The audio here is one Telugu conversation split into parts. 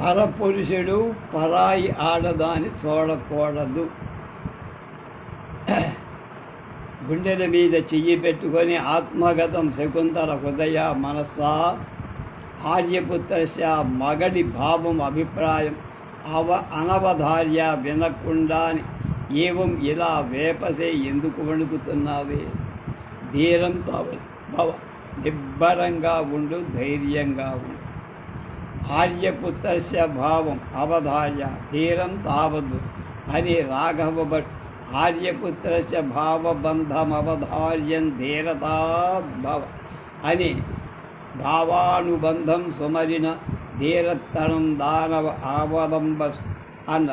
పరపురుషుడు పరాయి ఆడదాన్ని చూడకూడదు. గుండెల మీద చెయ్యి పెట్టుకొని ఆత్మగతం శకుంతల హృదయ మనసా ఆర్యపుత్రస్య మగడి భావం అభిప్రాయం అనవధార్య వినకుండాని ఏవం ఇలా వేపసే ఎందుకు వణుకుతున్నావే? ధీరం భవ, నిబ్బరంగా ఉండు, ధైర్యంగా ఉండు. ఆర్యపుత్రస్య భావం అవధార్య ధీరం తావద్దు అని రాఘవ భట్ ఆర్యపుత్రస్య భావబంధమవధార్యం ధీరతాద్భవ అని భావానుబంధం సుమరిన ధీరత్తనం దానవ అవలంబ అన్న.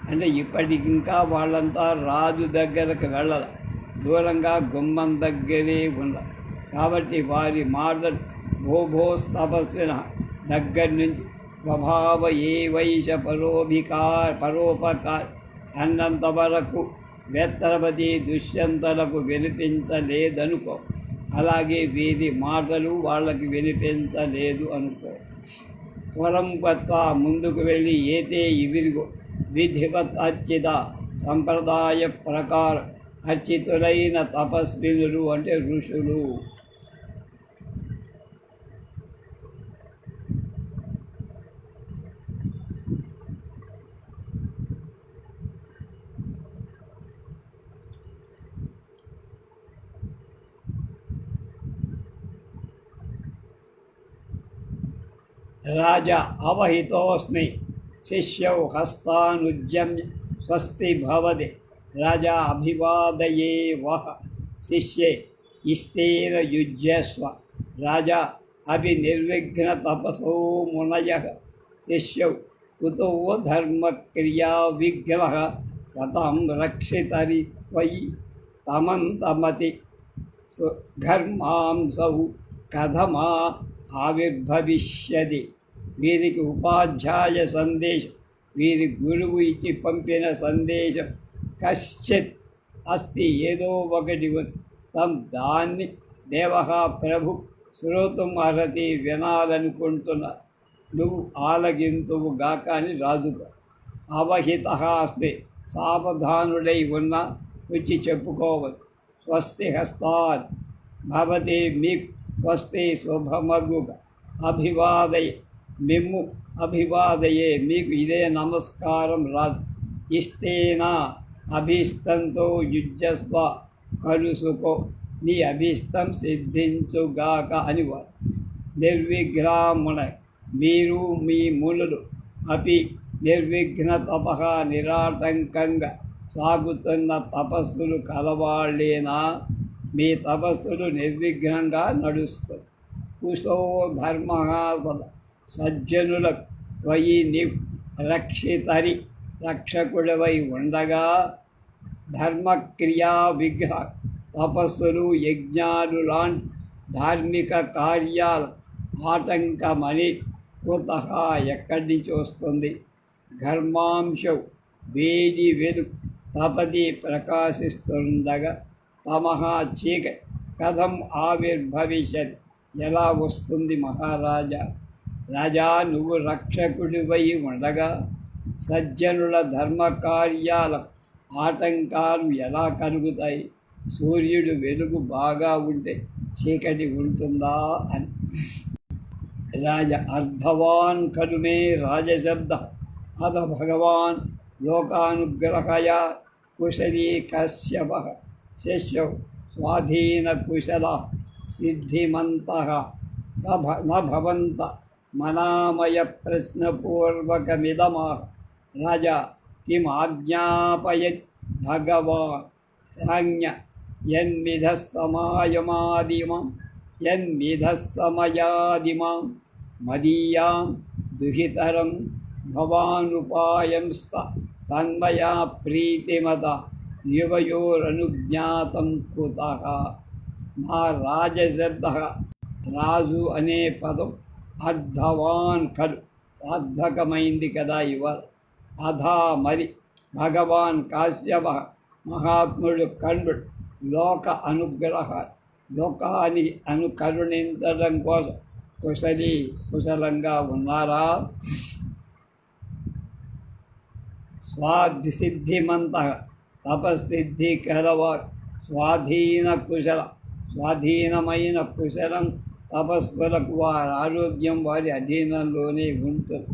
అంటే ఇప్పటికింకా వాళ్ళంతా రాజు దగ్గరకు వెళ్ళాలి, దూరంగా గుమ్మం దగ్గరే ఉండాలి. కాబట్టి వారి మాటలు భోభోస్తపస్విన దగ్గర నుంచి స్వభావ ఏ వైష పరోపకార అన్నంత వరకు వేత్రపతి దుష్యంతలకు వినిపించలేదనుకో. అలాగే వీరి మాటలు వాళ్ళకి వినిపించలేదు అనుకో. వరం పత్వ ముందుకు వెళ్ళి ఏతే ఇవిరిగో విధివత్ అర్చిత సంప్రదాయ ప్రకారం అర్చితులైన తపస్వినులు అంటే ఋషులు. రాజా అవహితోస్మి శిష్యౌ హస్తానుజ్యమ్య స్వస్తి భవతి. రాజా అభివాదయే వహ శిష్యే ఇస్తేన యుజ్యస్వ. రాజా అభినిర్విఘ్న తపసో మునయః శిష్యౌ కుతో ధర్మక్రియా విగ్రహ సతం రక్షితరి త్వయి తమంతమతి ఘర్మాంసౌ కథమా ఆవిర్భవిష్యతి. వీరికి ఉపాధ్యాయ సందేశం, వీరి గురువు ఇచ్చి పంపిన సందేశం కశ్చిత్ అస్తి, ఏదో ఒకటి తం దాన్ని దేవః ప్రభు శ్రోతుం అర్హతి, వినాలనుకుంటున్నారు, నువ్వు ఆలగింతువు గాక అని రాజుతో. అవహిత అస్మి, సావధానుడై ఉన్నా వచ్చి చెప్పుకోవచ్చు. స్వస్తి హస్తాన్ భవతి మీకు స్వస్తి శుభమగుగా అభివాదయ మిమ్ము అభివాదయే, మీకు ఇదే నమస్కారం రాదు. ఇస్తేనా అభీష్టంతో యుజ్యస్వ, కలుసుకో నీ అభీష్టం సిద్ధించుగాక అని వారు. నిర్విఘ్నమున మీరు మీ మునులు అపి నిర్విఘ్న తపః నిరాటంకంగా సాగుతున్న తపస్సులు కలవాళ్ళేనా? మీ తపస్సులు నిర్విఘ్నంగా నడుస్తుంది. కుశో ధర్మ సజ్జనులకు త్వయి రక్షితరి, రక్షకుడవై ఉండగా ధర్మక్రియా విగ్రహ తపస్సులు యజ్ఞాలు లాంటి ధార్మిక కార్యాలు ఆటంకమని కుతః ఎక్కడి నుంచి వస్తుంది? ఘర్మాంశం వేడి వెలుగు తపది ప్రకాశిస్తుండగా తమః చీకటి కథం ఆవిర్భవిష్యతి, ఎలా వస్తుంది మహారాజా? రాజా నువ్వు రక్షకుడివై ఉండగా సజ్జనుల ధర్మకార్యాల ఆటంకాలు ఎలా కలుగుతాయి? సూర్యుడు వెలుగు బాగా ఉంటే చీకటి ఉంటుందా అని. రాజ అర్ధవాన్ ఖలు మే రాజశబ్ద అథ భగవాన్ లోకానుగ్రహయ కుశలీ కశ్యప శిష్యౌ స్వాధీన కుశల సిద్ధిమంతః న భవంత మనామయ ప్రశ్నపూర్వకమిదమాహ. రాజా కిం ఆజ్ఞాపయత్ భగవాన్ సాజ్ఞ యన్మిధః సమయాదిమాం మదీయాం దుహితరం భవానుపాయంస్త తన్మయా ప్రీతిమత యువయోరనుజ్ఞాతం కుతః. నా రాజశబ్ద రాజు అనే పదం అర్ధవాన్ ఖలు సార్థకమైంది కదా ఇవాళ. అధా మరి భగవాన్ కాశ్యప మహాత్ముడు కర్ణుడు లోక అనుగ్రహ లోకాన్ని కరుణించడం కోసం కుశలంగా ఉన్నారా? స్వాధిసిద్ధిమంత తపస్సిద్ధి కలవారు స్వాధీనమైన కుశలం తపస్సులకు వారి ఆరోగ్యం వారి అధీనంలోనే ఉంటుంది.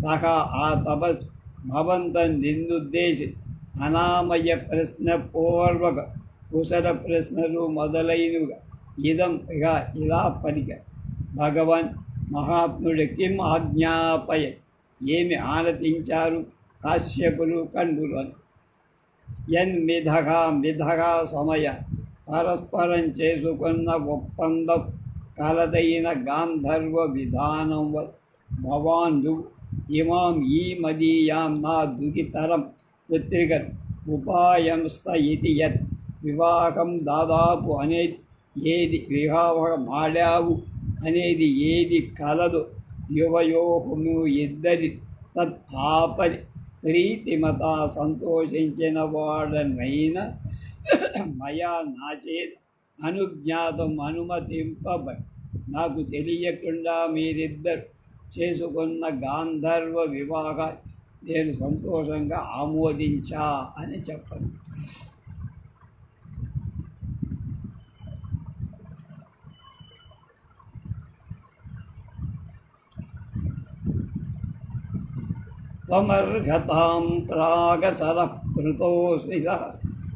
సహా ఆ తపస్సు భవంతం నిన్నుద్దేశి అనామయ ప్రశ్న పూర్వక కుశల ప్రశ్నలు మొదలైనవిగా ఇలా పలిక భగవన్ మహాత్ముడు కిం ఆజ్ఞాపయ ఏమి ఆనతించారు కాశ్యపులు కండులను మిథగా సమయ పరస్పరం చేసుకున్న ఒప్పందం కలదైన గాంధర్వ విధానం భవాన్ ఇమాం ఈ మదీయాం నా దుఃఖితరం పుత్రిక ఉపాయంస్త ఇది యత్ వివాహం దాదాపు అనేది ఏది వివాహం ఆడావు అనేది ఏది కలదు యువయోహము ఇద్దరి తత్ ఆపరి ప్రీతిమత సంతోషించిన వాడనైనా మయా నాచేత అనుజ్ఞాతం అనుమతింపబడి నాకు తెలియకుండా మీరిద్దరు చేసుకున్న గాంధర్వ వివాహం నేను సంతోషంగా ఆమోదించా అని చెప్పండి. త్వమర్హతాం ప్రాగసరః పృతోऽస్మి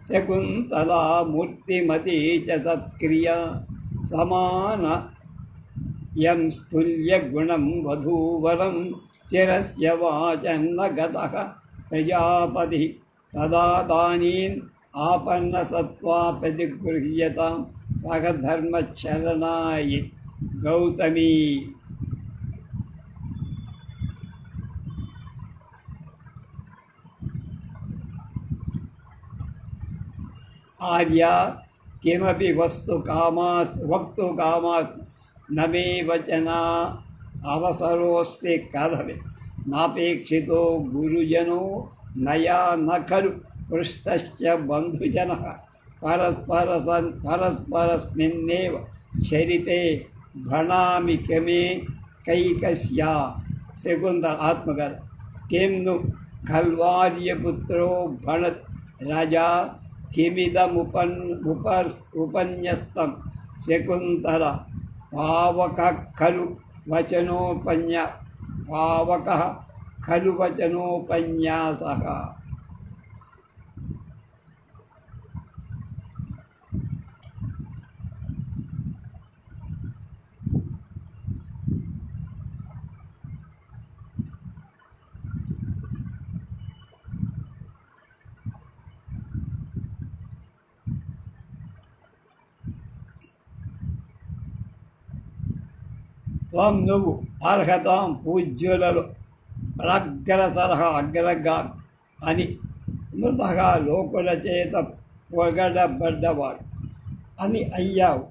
శకుంతలా మూర్తిమతీ చ సత్క్రియా సమాన యం స్తుల్యగుణం వధూవరం చిరస్య వాచన్న గతః ప్రజాపతి తదాదానీన్ ఆపన్నసత్వా ప్రతిగృహ్యతాం సహధర్మచరణాయ గౌతమీ. ఆర్య కిమపి వక్తు కామాస్ నమే వచనా అవసరోస్తి కథమే నాపేక్షితో గురుజనో నయా నఖలు పృష్టశ్చ బంధుజనః పరస్పరస్మిన్నేవ చరితే భణామి కిమే కైకస్యా. శకుంతల ఆత్మకథ. కిం ను ఖల్వార్యపుత్రో భణత్ రాజా కిమిదముపన్యస్తం శకుంతల పావక ఖలు వచనోపన్యాసః. త్వం నువ్వు అర్హతాం పూజ్యులలో అగ్రగా అని మృతగా లోకుల చేత పొగడబడ్డవాడు అని అయ్యావు.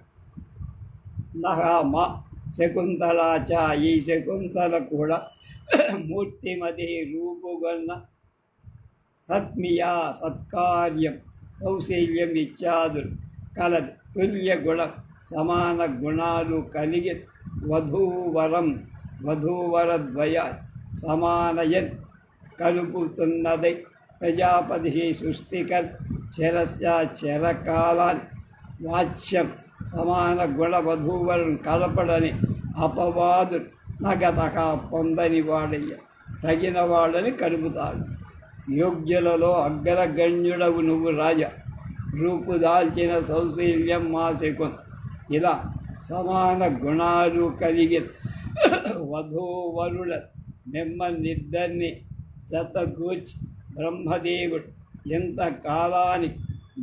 నహమా శకుంతలాచ ఈ శకుంతల కూడా మూర్తిమతి రూపుగొన్న సత్మియా సత్కార్యం కౌశల్యం ఇత్యాదులు కలదు తుల్యగుణం సమాన గుణాలు కలిగి వధూవరద్వయ సమానయన్ కలుపుతున్నదై ప్రజాపతి సృష్టికర్ చెరకాలాన్ని వాచ్యం సమాన గుణ వధూవరుని కలపడని అపవాదు నగతక పొందని వాడయ్య తగిన వాళ్ళని కలుపుతాడు. యోగ్యులలో అగ్రగణ్యుడవు నువ్వు రాజా రూపుదాల్చిన సౌశల్యం మా శకున్ ఇలా సమాన గుణాలు కలిగి వధూవరుల మిమ్మల్నిద్దరిని శతగూర్చి బ్రహ్మదేవుడు ఎంత కాలానికి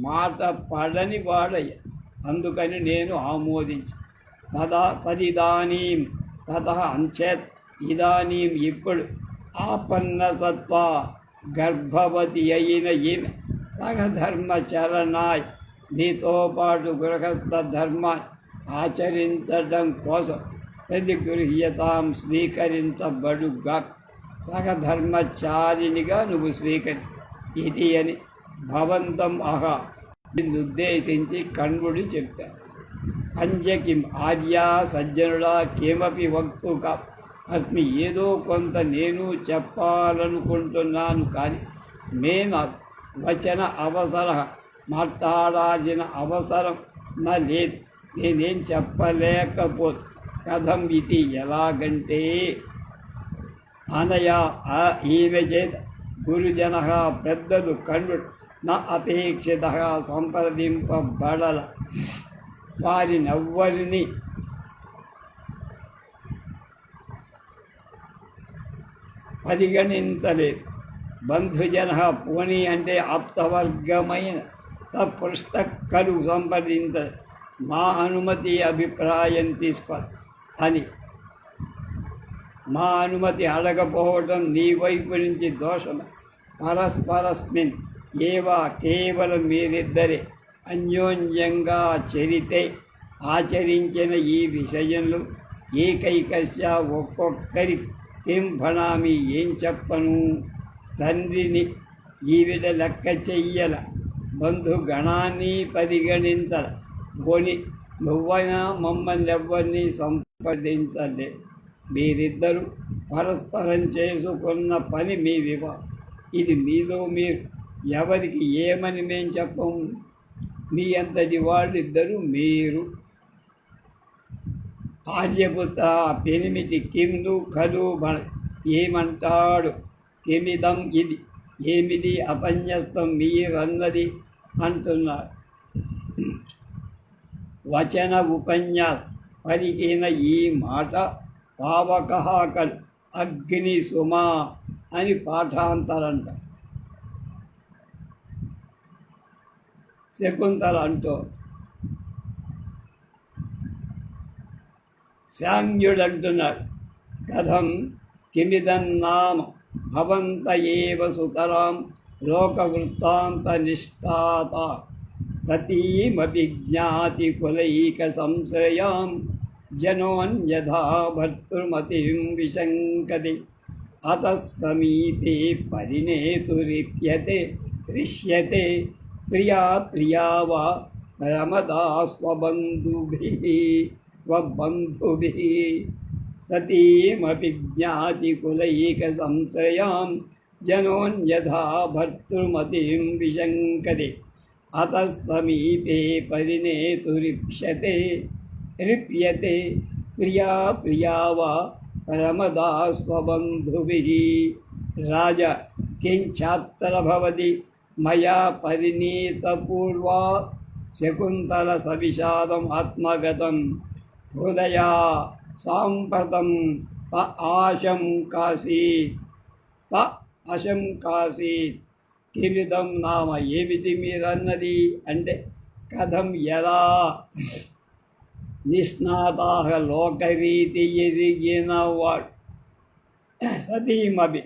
మాట పడని వాడయ్య అందుకని నేను ఆమోదించి తదిదానీం అంచేత్ ఇదానీం ఇప్పుడు ఆపన్నసత్వ గర్భవతి అయిన ఈమె సహధర్మచరణాయ్ నీతో పాటు గృహస్థ ధర్మాన్ని ఆచరించడం కోసం ప్రతిగృహ్యతాం స్వీకరించబడుగా సహధర్మచారినిగా నువ్వు స్వీకరి ఇది అని భవంతం అహా ఉద్దేశించి కణ్వుడు చెప్పారు. పంచకిం ఆర్యా సజ్జనుడా కిమపి వక్తుక అస్మి ఏదో కొంత నేను చెప్పాలనుకుంటున్నాను కానీ మేన వచన అవసర మాట్లాడాల్సిన అవసరం నా లేదు. నేనేం చెప్పలేకపోతే కథం ఇది ఎలాగంటే అనయా ఈమె చేత గురుజన పెద్దలు కండు నా అపేక్షిత సంప్రదింపబడల వారినెవ్వరిని పరిగణించలేదు. బంధుజన పోనీ అంటే ఆప్తవర్గమైన సపృష్టక్కలు సంప్రదించ మా అనుమతి అభిప్రాయం తీసుకోవాలి అని మా అనుమతి అడగపోవటం నీ వైపు నుంచి దోషం. పరస్పరస్మిన్ ఏవా కేవలం మీరిద్దరే అన్యోన్యంగా చరితే ఆచరించిన ఈ విషయంలో ఏకైకస్య ఒక్కొక్కరి కిం భణామి ఏం చెప్పను. తండ్రిని ఈవిడ లెక్క చెయ్యల, బంధుగణాన్ని పరిగణించల. కొని నువ్వైనా మమ్మల్ని ఎవ్వరినీ సంప్రదించలే. మీరిద్దరూ పరస్పరం చేసుకున్న పని మీ వివాహం. ఇది మీలో మీరు ఎవరికి ఏమని మేం చెప్పము. మీ అంతటి వాళ్ళిద్దరూ మీరు. ఆర్యపుత్ర పెనిమిటి కిందు ఖలు ఏమంటాడు. కిమిదం ఇది ఏమిది అపన్యస్తం మీరన్నది అంటున్నాడు. వచన ఉపన్యాస పలికిన ఈ మాట పావకహాకలు అగ్ని సుమా అని పాఠాంతరంట. శకుంతల అంటూ శాంగ్యుడంటున్నాడు. కథం కిమిదన్నామ భవంత ఏవ సుతరాం లోకవృత్తాంత నిష్ఠాత సతీమపి జ్ఞాతి కులైక సంశ్రయాం జనోన్యథా భర్తృమతిం విశంకతి అతః సమీపే పరిణేతురిప్యతే రిష్యతే ప్రియా ప్రియా వా రమదా స్వబంధుభిః సతీమపి జ్ఞాతి కులైక సంశ్రయాం జనోన్యథా భర్తృమతిం విశంకతే అతః సమీపే పరిణేతురిప్యతే రిప్యతే ప్రియా ప్రియా వా రమదా స్వబంధుభిః. రాజ కింఛాత్ర భవతి మయా పరిణీతపూర్వా శకుంతల సవిషాదం ఆత్మగతం హృదయా సాంప్రతం ఆశంకాసీత్. కిమిదం నామ ఏమిటి మీరన్నది అంటే కథం ఎలా నిస్నాతాః లోకరీతి ఎరిగిన వాడు సతీమపి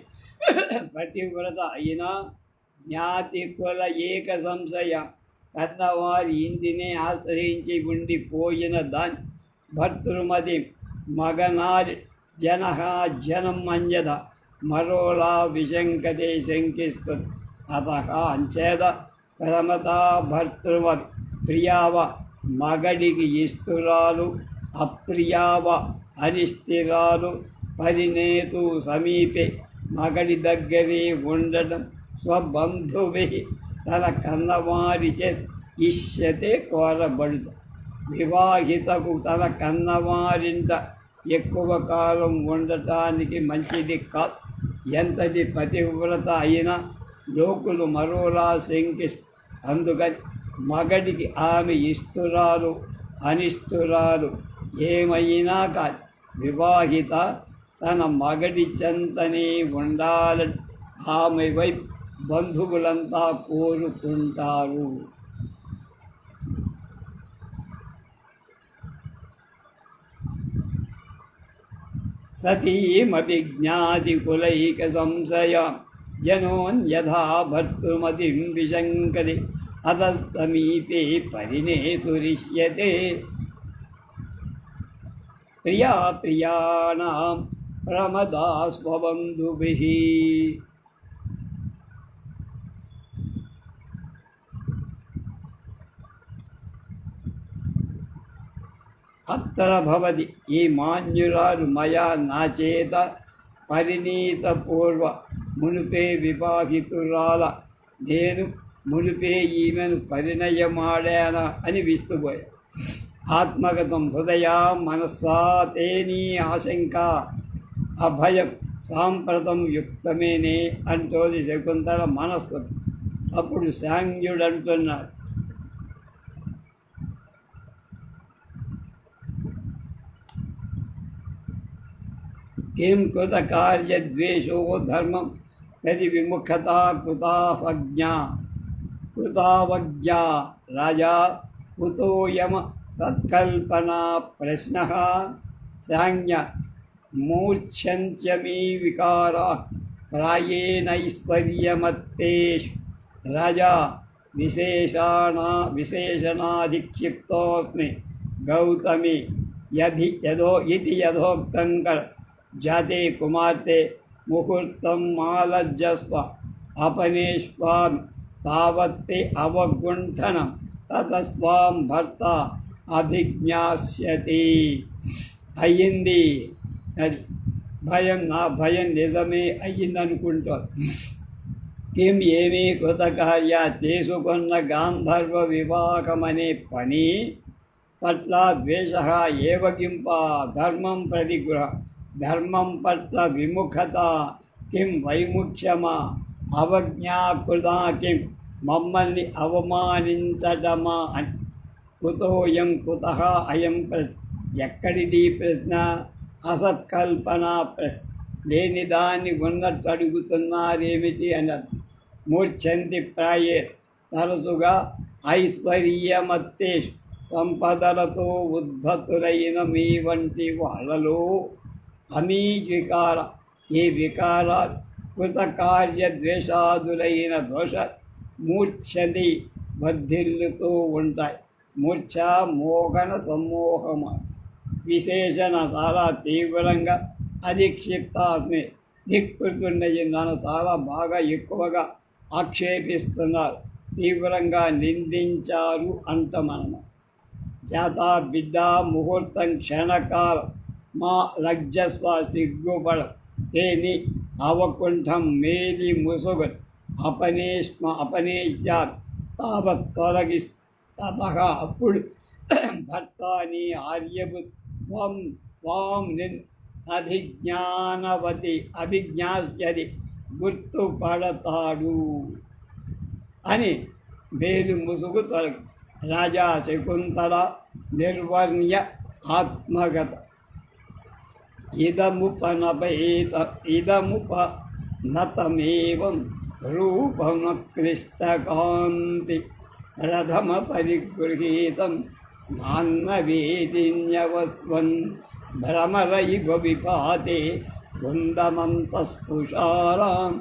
పతివ్రత అయినా జ్ఞాతి కుల ఏక సంశయ కన్నవారి ఇంటినే ఆశ్రయించి ఉండిపోయిన దాని భర్తృమతి మగనారి జనం అంజద మరోలా విశంకతే శంకిస్తుంది. అతః అంచేద పరమతా భర్తృమతి ప్రియావ మగడికి ఇస్తురాలు అప్రియావ అనిస్థిరాలు పరిణేతు సమీపే మగడి దగ్గరే ఉండడం స్వబంధువి తన కన్నవారిచే ఇష్యతే కోరబడుదు. వివాహితకు తన కన్నవారింట ఎక్కువ కాలం ఉండటానికి మంచిది కాదు. ఎంతటి పతివ్రత అయినా లోకులు మరోలా శంకిస్తారు. అందుకని మగడికి ఆమె ఇస్తురాలు అనిస్తురాలు ఏమైనా కాదు, వివాహిత తన మగడి చెంతనే ఉండాలని ఆమె వైపు బంధువులంతా కోరుకుంటారు. సతీమపి జ్ఞాతి కులైక సంశయ జనోన్యథా భర్తృమతిం విశంకతి అతః సమీపే పరిణేతురిష్యతే ప్రియా ప్రియాణాం ప్రమదా స్వబంధుభిః. అత్ర భవతి ఈ మాన్యురాలు మయా నా చేత పరిణీతపూర్వ మునిపే వివాహితురాల నేను మునిపే ఈమెను పరిణయమాడానా అని విస్తుపోయాడు. ఆత్మగతం హృదయ మనస్సా తేనీ ఆశంక అభయం సాంప్రతం యుక్తమేనే అంటోది శకుంతల మనస్సు. అప్పుడు సాంగ్యుడు అంటున్నాడు, కిం కృత కార్యద్వేషో ధర్మం తది విముఖతా కృతావజ్ఞా రాజా కుతోయమ సత్కల్పనా ప్రశ్న సాంజ్ఞ మూర్ఛంత్యమీ వికారా ప్రాయేణైశ్వర్యమత్తేషు రాజా విశేషణాధిక్షిప్తోస్మి గౌతమి ఇది యథోక్తం జాతే కుమార్తె ముహూర్తం మాలజ్జస్వ అపనేష్వామి తావత్తే అవగుంఠనం తతస్వాం భర్త అభిజ్ఞాస్యతి. అయ్యింది, నా భయం నిజమే అయ్యిందనుకుంటారు. కిం ఏమీ కృతకార్య చేసుకున్న గాంధర్వ వివాహమనే పని పట్ల ద్వేష ఏవగింప ధర్మం ప్రతిగృహ ధర్మం పట్ల విముఖత కిం వైముఖ్యమా అవజ్ఞాకృతా కిం మమ్మల్ని అవమానించటమా అని. కుతోయం కుతః అయం ప్రశ్న ఎక్కడిది ప్రశ్న? అసత్కల్పనా ప్రశ్న, లేని దాన్ని ఉన్నట్టు అడుగుతున్నారేమిటి అన్నది. మూర్ఛంతి ప్రాయే తరచుగా ఐశ్వర్యమత్తేషు సంపదలతో ఉద్ధతులైన మీ వంటి వాళ్ళలో అమీ వికార ఏ వికార కృతకార్యద్వేషాదులైన దోష మూర్ఛని వర్ధిల్లుతూ ఉంటాయి. మూర్ఛ మోహన సమ్మోహమ విశేషణ చాలా తీవ్రంగా అధిక్షిప్తాస్మి ధిక్కృతున్నది. నన్ను చాలా బాగా ఎక్కువగా ఆక్షేపిస్తున్నారు, తీవ్రంగా నిందించారు అంటమనమ. చేత బిడ్డ ముహూర్తం క్షణకాలం మా లజ్జస్వ సిగ్గుపడ తేని అవకుంఠం మేలి ముసుగు అపనేష్యాత్ తావత్ తొలగి తత అప్పుడు భర్త నీ ఆర్యభుత్వం వాం నిన్ అభిజ్ఞాస్యది గుర్తుపడతాడు అని మేలు ముసుగు తొలగి. రాజా శకుంతల నిర్వర్ణ్య ఆత్మగత ఇదముపనతమేవం రూపమక్లిష్టకాంతి రథమ పరిగృహీతం స్నాన్నవేదిన్యవస్వన్ భ్రమరైవ విపాతే కుందమంతస్తుషారాం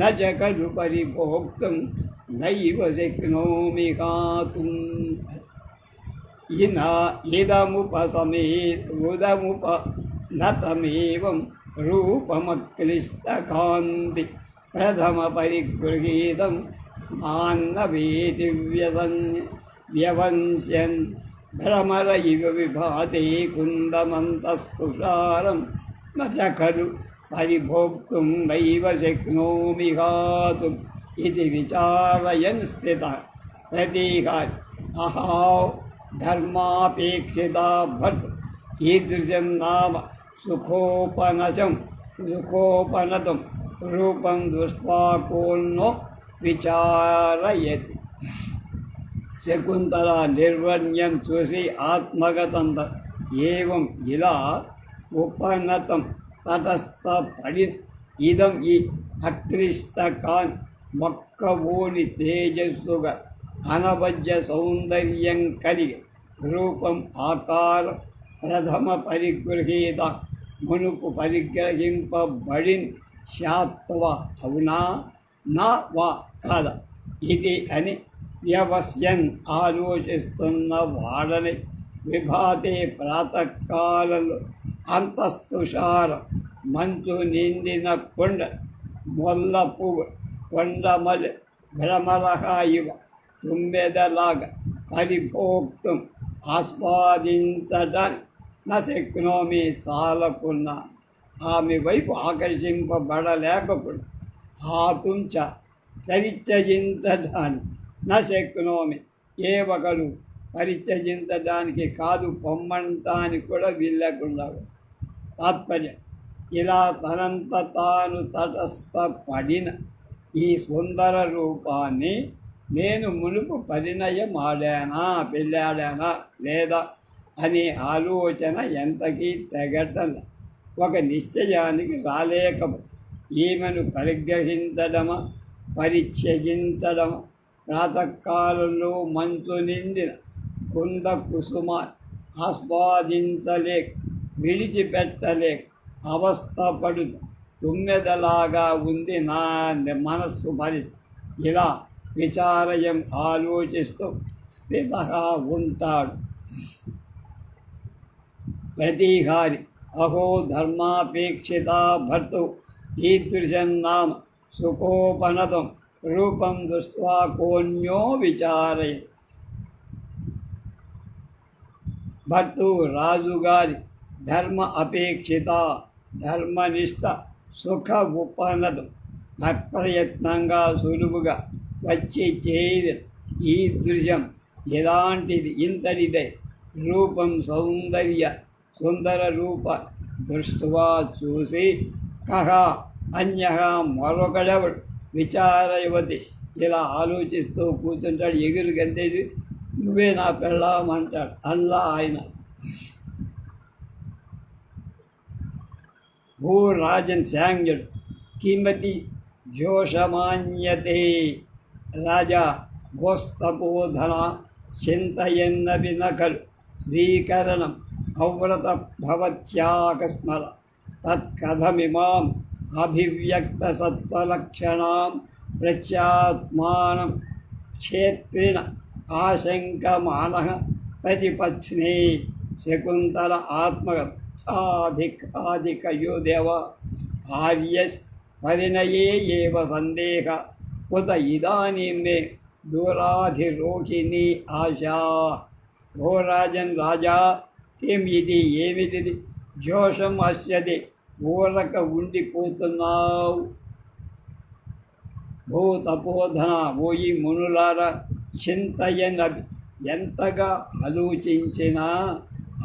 న చ ఖలు పరిభోక్తుం నైవ శక్నోమి గాతుం. ఇదముపనతమేవం రూపమక్లిష్టకాంతి ప్రథమ పరిగృహీతం స్నాన్నవేది వ్యవంశ్యన్ భ్రమర ఇవ విభాతే కుందమంతస్తుషారం న చ ఖలు పరిభోక్తుం నైవ శక్నోమి గాతుం ఇది విచారయన్ స్థిత ప్రతీహారి అహావ్ ధర్మాపేక్షితా భట్ ఈదృశం నామ సుఖోపనతం రూపం దుష్పాకోన్నో విచారయతి. శకుంతల నిర్వర్ణ్యం చూసి ఆత్మగతంత ఏవం ఇలా ఉపనతం తటస్థపడి ఇదం ఈ అక్లిష్టకాన్ మొక్కవోని తేజస్సుగా అనవజ్య సౌందర్యం కలిగి రూపం ఆకారం ప్రథమ పరిగృహీత మునుపు పరిగ్రహింపబడిన్ శాత్వ అవునా నా వా కాద ఇది అని వ్యవస్యన్ ఆలోచిస్తున్న వాడని విభాతే ప్రాతకాలంలో అంతస్తుషార మంచు నిండిన కొండ మొల్ల పువ్వు కొండమలి భ్రమరహ ఇవ తుమ్మెదలాగా పరిభోక్తం ఆస్వాదించడానికి నశక్నోమి చాలకున్నా ఆమె వైపు ఆకర్షింపబడలేకపోడు. హాతుం చ పరిత్యజించడానికి న శక్నోమి ఏ ఒకరు పరిత్యజించడానికి కాదు పొమ్మంటానికి కూడా వీల్లేకుండా. తాత్పర్యం ఇలా తనంత తాను తటస్థపడిన ఈ సుందర రూపాన్ని నేను మునుపు పరిణయమాడానా పెళ్ళాడానా లేదా అనే ఆలోచన ఎంతకీ తెగటల ఒక నిశ్చయానికి రాలేక ఈమెను పరిగ్రహించడమా పరిత్యజించడమా ప్రాతకాలంలో మంచు నిండిన కుంద కుసుమ ఆస్వాదించలేక విడిచిపెట్టలేక అవస్థపడుతూ తుమ్మెదలాగా ఉంది నా మనస్సు పరిస్థితి. ఇలా విచారయం ఆలోచిస్తూ స్థితగా ఉంటాడు. ప్రతిహారి అహో ధర్మాపేక్షిత భర్తు ఈదృశన్నామ సుఖోపనతం రూపం దృష్ట్వా కోన్యో విచారయ. భర్తు రాజుగారి ధర్మ అపేక్షిత ధర్మనిష్ట సుఖ ఉపనతం అప్రయత్నంగా సులువుగా వచ్చి చేరి ఈ దృశ్యం ఎలాంటిది ఇంతటిదే రూపం సౌందర్య సుందర రూప దృష్ట్వా చూసి కహ అన్య మరొకడెవడు విచారయవతి ఇలా ఆలోచిస్తూ కూర్చుంటాడు. ఎగురు గంతేసి నువ్వే నా పెళ్ళామంటాడు. అల్లా ఆయన భూరాజన్ శాంగ్యుడు కిమతి జోషమాన్యతే రాజా గోస్తపోధన చింతయన్నవి నకలు స్వీకరణం అవ్రత భవత్యాకస్మర తత్కథమిమాం అభివ్యక్త సత్వలక్షణాం ప్రత్యాత్మానం క్షేత్రిణ ఆశంకమాన ప్రతిపత్స్నే. శకుంతల ఆత్మగం ఆధికాధికయో దేవ ఆర్యస్ పరిణయే ఏవ సందేహ ఉత ఇదానీం మే దూరాధిరోహిణి ఆశా. ఓ రాజన్ రాజా కిం ఇది ఏమిటిది జోషం అస్యది ఊరక ఉండిపోతున్నావు. భూ తపోధన ఓయి మునులారా చింతయనవి ఎంతగా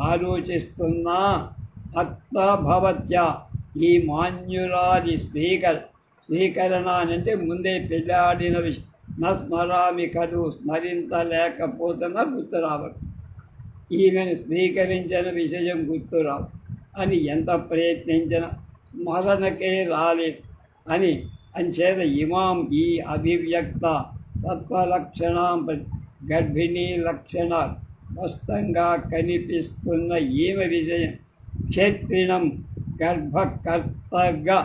ఆలోచిస్తున్నా అత్రభవత్య ఈ మాన్యురాలి స్వీకరణ అంటే ముందే పెళ్ళాడిన విషయం నా స్మరామి కడు స్మరించలేకపోతున్నా గుర్తురావడం. ఈమెను స్వీకరించిన విషయం గుర్తురావు అని ఎంత ప్రయత్నించినా స్మరణకే రాలేదు అని అంచేత ఇమాం ఈ అభివ్యక్త సత్వలక్షణం గర్భిణీ లక్షణాలు స్పష్టంగా కనిపిస్తున్న ఈమె విషయం క్షేత్రిణం గర్భకర్తగా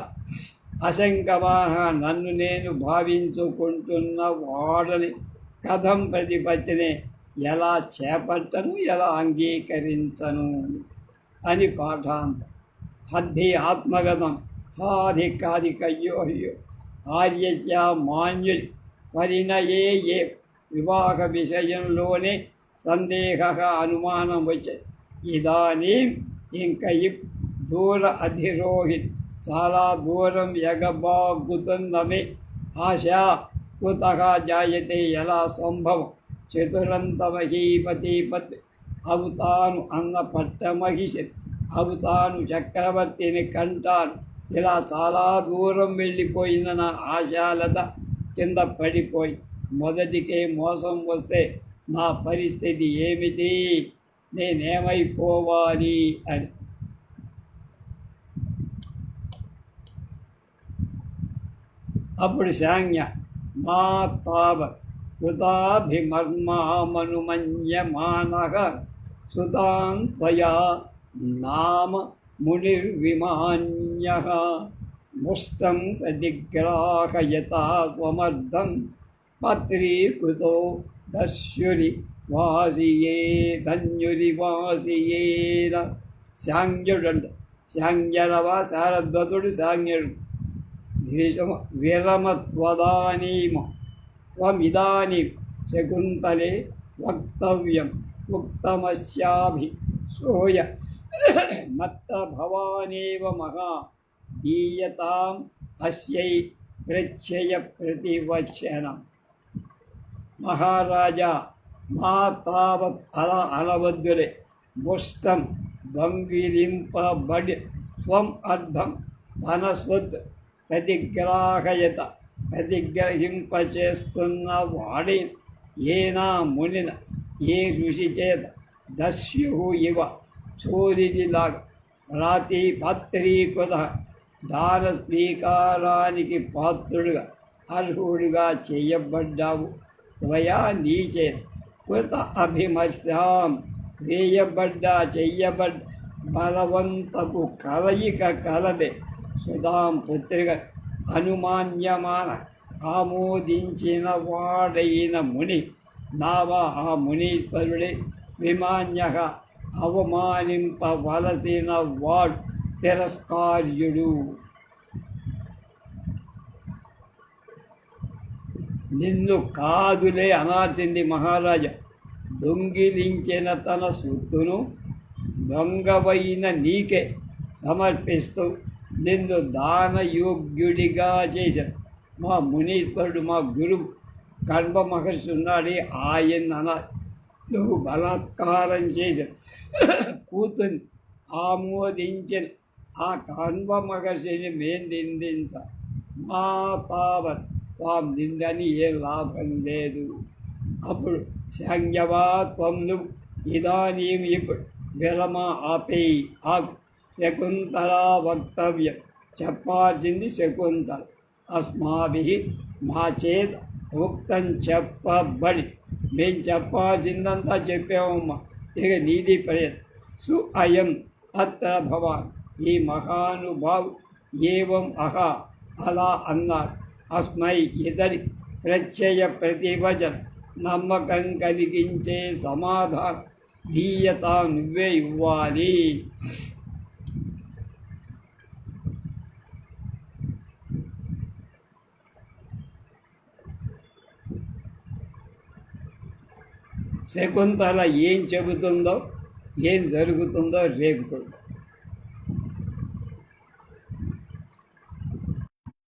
అశంకమాన నన్ను నేను భావించుకుంటున్న వాడని కథం ప్రతిపత్తిని ఎలా చేపట్టను ఎలా అంగీకరించను అని పాఠాంతం. హద్ది ఆత్మగతం హాధికాధికయ్యో అయ్యో ఆర్యస్య మాన్యుల్ పరిణయే ఏ వివాహ విషయంలోనే సందేహ అనుమానం వచ్చేది. ఇదానీ ఇంక దూర అధిరోహి చాలా దూరం ఎగబాగుతున్నమే ఆశ కుతః జాయతే ఎలా సంభవం చతురంతమహీపతిపతి అవుతాను అన్న పట్టమహిషి అవుతాను చక్రవర్తిని కంటాను. ఇలా చాలా దూరం వెళ్ళిపోయిన నా ఆశాలత కింద పడిపోయి మొదటికే మోసం వస్తే నా పరిస్థితి ఏమిటి నేనేమైపోవాలి అని. అప్పుడు శాంగ్య మా తావ కృతాభిమర్మామనుమన్యమానః సుతాం త్వయా నామ మునిర్విమాన్యః ముష్టం ప్రతిగ్రాహయతా త్వమర్థం పత్రీకృతో ధన్యురివాసియేన. శాంగ్యుడు శాంగ్యరవ శారద్వతుడు శాంగ్యుడు విరమత్వదానీమ త్వమిదానీం శకుంతలే వక్తవ్యం ఉక్తమస్యాభి సోయ మత్త భవానేవ మహా దీయతాం అస్యై ప్రత్యయ ప్రతివచనం. మహారాజా, మా తావత్ అలా అనవద్దులే. ముష్టం దొంగిలింపబడి స్వం అర్థం తన స్వత్ ప్రతిగ్రాహయత ప్రతిగ్రహింపచేస్తున్న వాడి ఏనా మునిన ఏ ఋషి చేత దస్యు ఇవ చోరిదిలాగా ప్రాతిపత్రీకృత దాన స్వీకారానికి పాత్రుడుగా అర్హుడిగా చేయబడ్డావు. త్వయా నీచే కృత అభిమర్శాం చెయ్యబడ్డ బలవంతపు కలయిక కలదే సుధాం పుత్రిక అనుమాన్యమాన ఆమోదించిన వాడైన ముని నావా ఆ మునీశ్వరుడే విమాన్య అవమానింపవలసిన వాడు తిరస్కార్యుడు. నిన్ను కాదులే అనాల్సింది మహారాజా. దొంగిలించిన తన సొత్తును దొంగవైన నీకే సమర్పిస్తూ నిన్ను దానయోగ్యుడిగా చేశాను. మా మునీశ్వరుడు, మా గురువు కణ్వ మహర్షి ఉన్నాడే, ఆయన నువ్వు బలాత్కారం చేశాను కూతుని ఆమోదించిన ఆ కణ్వ మహర్షిని మేం నిందించ మా తావత్ త్వం నిందని ఏ లాభం లేదు. అప్పుడు సంజ్ఞవా త్వం నువ్వు ఇదానీం ఇప్పుడు విరమ ఆపేయి ఆగు. శకుంతల వక్తవ్యం చెప్పాల్సింది శకుంతల. అస్మాభి మా చేత ఉక్తం చెప్పబడి మేము చెప్పాల్సిందంతా చెప్పామమ్మా. ఇక నీది ప్రయత్ సు అయం అత్ర భవాన్ ఈ మహానుభావు ఏవం అహా అలా అన్నాడు. అస్మై ఇతరి ప్రత్యయ ప్రతివచన నమ్మకం కలిగించే సమాధానం ధీయత నువ్వే ఇవ్వాలి. శకుంతల ఏం చెబుతుందో ఏం జరుగుతుందో రేపు చూద్దాం.